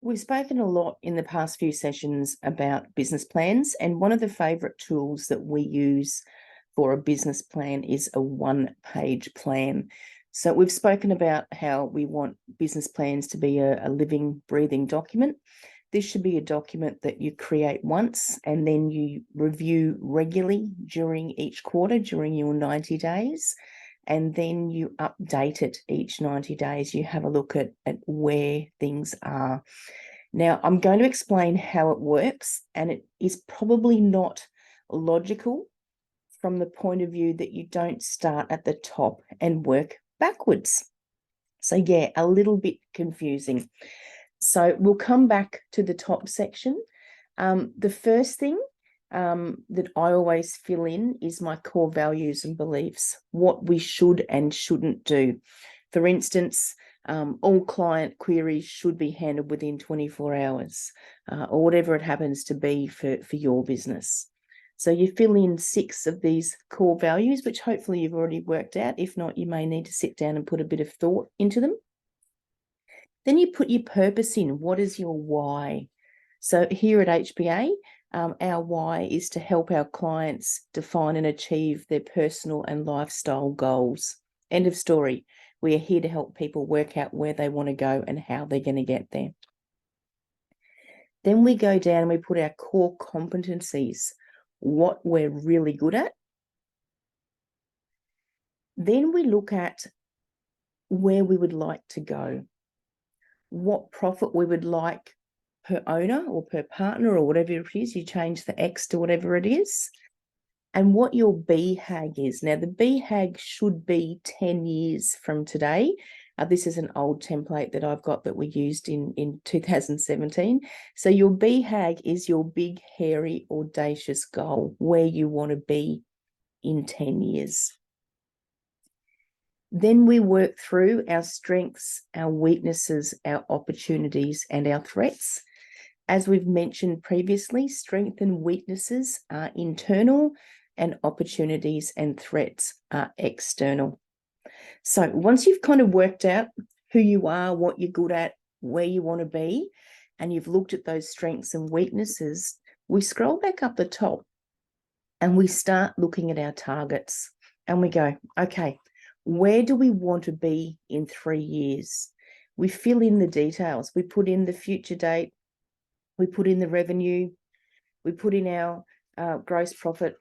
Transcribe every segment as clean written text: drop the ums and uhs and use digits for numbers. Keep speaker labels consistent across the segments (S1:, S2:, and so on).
S1: We've spoken a lot in the past few sessions about business plans, and one of the favourite tools that we use for a business plan is a one-page plan. So we've spoken about how we want business plans to be a living, breathing document. This should be a document that you create once and then you review regularly during each quarter, during your 90 days. And then you update it each 90 days. You have a look at where things are. Now, I'm going to explain how it works, and it is probably not logical from the point of view that you don't start at the top and work backwards. So yeah, a little bit confusing. So we'll come back to the top section. The first thing that I always fill in is my core values and beliefs, what we should and shouldn't do. For instance, all client queries should be handled within 24 hours, or whatever it happens to be for your business. So you fill in 6 of these core values, which hopefully you've already worked out. If not, you may need to sit down and put a bit of thought into them. Then you put your purpose in. What is your why? So here at HBA, our why is to help our clients define and achieve their personal and lifestyle goals. End of story. We are here to help people work out where they want to go and how they're going to get there. Then we go down and we put our core competencies, what we're really good at. Then we look at where we would like to go, what profit we would like per owner or per partner or whatever it is. You change the X to whatever it is. And what your BHAG is. Now, the BHAG should be 10 years from today. This is an old template that I've got that we used in 2017. So your BHAG is your big, hairy, audacious goal, where you want to be in 10 years. Then we work through our strengths, our weaknesses, our opportunities, and our threats. As we've mentioned previously, strengths and weaknesses are internal, and opportunities and threats are external. So once you've kind of worked out who you are, what you're good at, where you want to be, and you've looked at those strengths and weaknesses, we scroll back up the top and we start looking at our targets and we go, okay, where do we want to be in 3 years? We fill in the details. We put in the future date. We put in the revenue. We put in our gross profit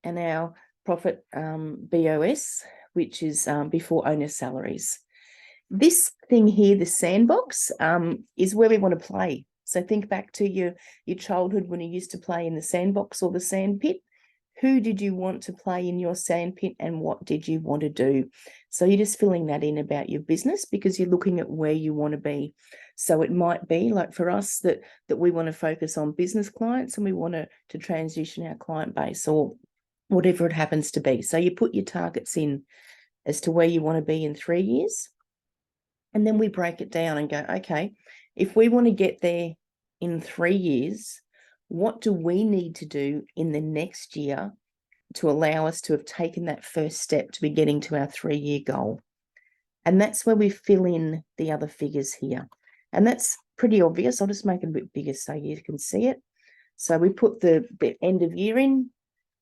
S1: and our profit BOS, which is before owner salaries. This thing here, the sandbox, is where we want to play. So think back to your childhood when you used to play in the sandbox or the sand pit. Who did you want to play in your sand pit and what did you want to do? So you're just filling that in about your business because you're looking at where you want to be. So it might be like for us that we want to focus on business clients and we want to transition our client base or whatever it happens to be. So you put your targets in as to where you want to be in 3 years. And then we break it down and go, okay, if we want to get there in 3 years, what do we need to do in the next year to allow us to have taken that first step to be getting to our 3-year goal? And that's where we fill in the other figures here. And that's pretty obvious. I'll just make it a bit bigger so you can see it. So we put the end of year in.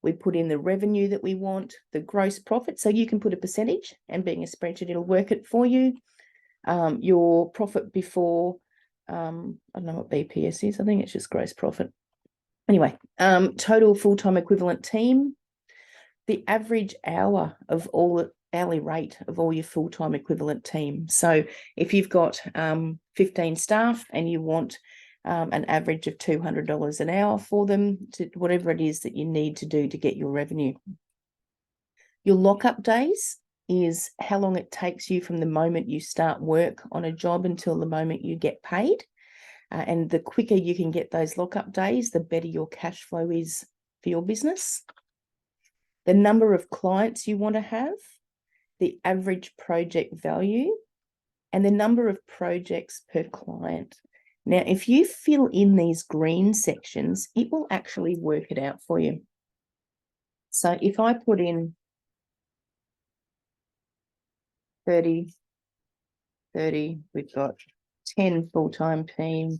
S1: We put in the revenue that we want, the gross profit. So you can put a percentage, and being a spreadsheet, it'll work it for you. Your profit before, I don't know what BPS is. I think it's just gross profit. Anyway, total full-time equivalent team, the average hour of all hourly rate of all your full-time equivalent team. So if you've got 15 staff and you want an average of $200 an hour for them, to whatever it is that you need to do to get your revenue. Your lockup days is how long it takes you from the moment you start work on a job until the moment you get paid. And the quicker you can get those lockup days, the better your cash flow is for your business. The number of clients you want to have, the average project value, and the number of projects per client. Now, if you fill in these green sections, it will actually work it out for you. So if I put in 30, we've got 10 full-time team,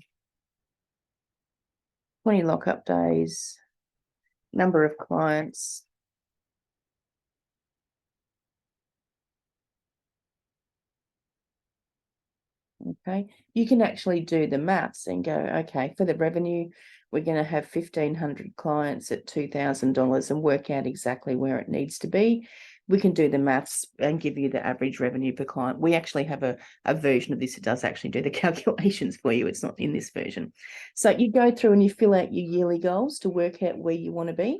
S1: 20 lockup days, number of clients. Okay, you can actually do the maths and go, okay, for the revenue, we're going to have 1,500 clients at $2,000 and work out exactly where it needs to be. We can do the maths and give you the average revenue per client. We actually have a version of this that does actually do the calculations for you. It's not in this version. So you go through and you fill out your yearly goals to work out where you want to be.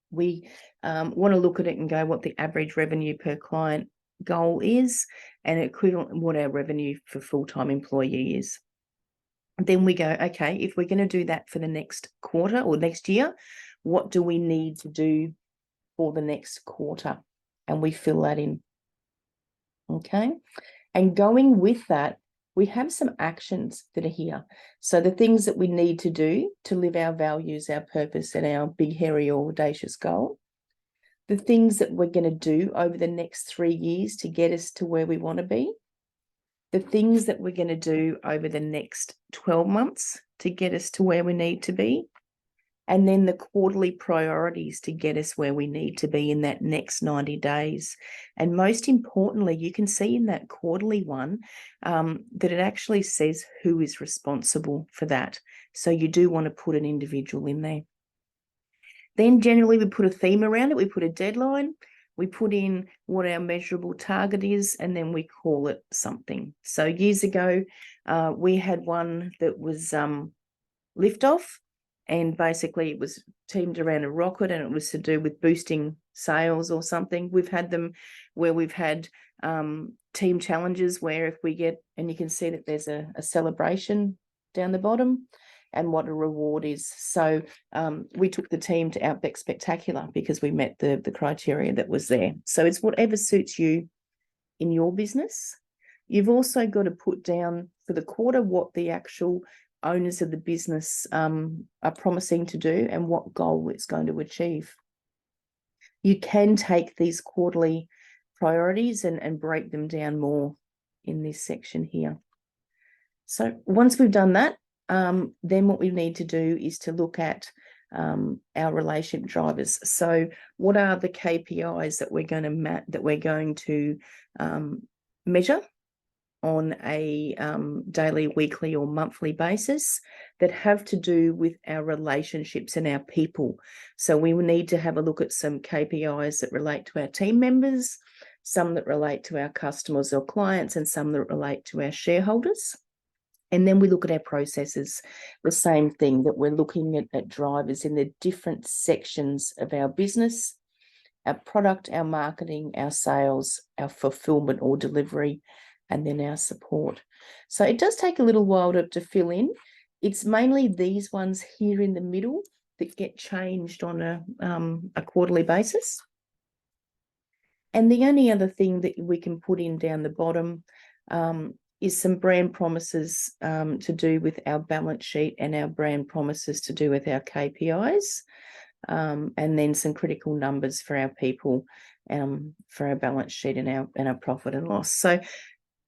S1: We want to look at it and go what the average revenue per client goal is and equivalent what our revenue for full-time employee is. Then we go, okay, if we're going to do that for the next quarter or next year, what do we need to do for the next quarter? And we fill that in. Okay. And going with that, we have some actions that are here. So the things that we need to do to live our values, our purpose, and our big, hairy, audacious goal. The things that we're going to do over the next 3 years to get us to where we want to be. The things that we're going to do over the next 12 months to get us to where we need to be. And then the quarterly priorities to get us where we need to be in that next 90 days. And most importantly, you can see in that quarterly one that it actually says who is responsible for that. So you do want to put an individual in there. Then generally we put a theme around it. We put a deadline. We put in what our measurable target is, and then we call it something. So years ago, we had one that was liftoff, and basically it was teamed around a rocket, and it was to do with boosting sales or something. We've had them where we've had team challenges where if we get, and you can see that there's a celebration down the bottom and what a reward is. So we took the team to Outback Spectacular because we met the criteria that was there. So it's whatever suits you in your business. You've also got to put down for the quarter what the actual owners of the business are promising to do and what goal it's going to achieve. You can take these quarterly priorities and break them down more in this section here. So once we've done that, then what we need to do is to look at our relationship drivers. So what are the KPIs that we're going to measure on a daily, weekly, or monthly basis that have to do with our relationships and our people? So we will need to have a look at some KPIs that relate to our team members, some that relate to our customers or clients, and some that relate to our shareholders. And then we look at our processes, the same thing, that we're looking at drivers in the different sections of our business, our product, our marketing, our sales, our fulfillment or delivery, and then our support. So it does take a little while to fill in. It's mainly these ones here in the middle that get changed on a quarterly basis. And the only other thing that we can put in down the bottom is some brand promises to do with our balance sheet and our brand promises to do with our KPIs, and then some critical numbers for our people, for our balance sheet and our profit and loss. So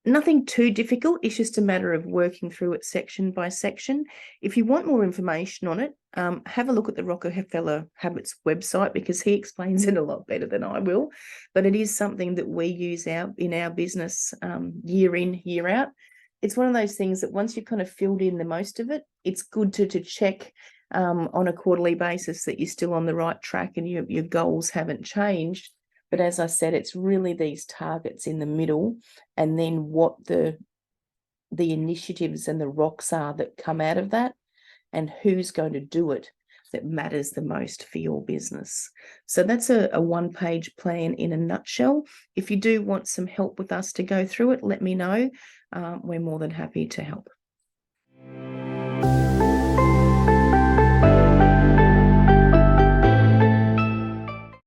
S1: nothing too difficult. It's just a matter of working through it section by section. If you want more information on it, have a look at the Rockefeller Habits website because he explains it a lot better than I will. But it is something that we use in our business year in, year out. It's one of those things that once you've kind of filled in the most of it, it's good to check on a quarterly basis that you're still on the right track and your goals haven't changed. But as I said, it's really these targets in the middle and then what the initiatives and the rocks are that come out of that and who's going to do it that matters the most for your business. So that's a one-page plan in a nutshell. If you do want some help with us to go through it, let me know. We're more than happy to help.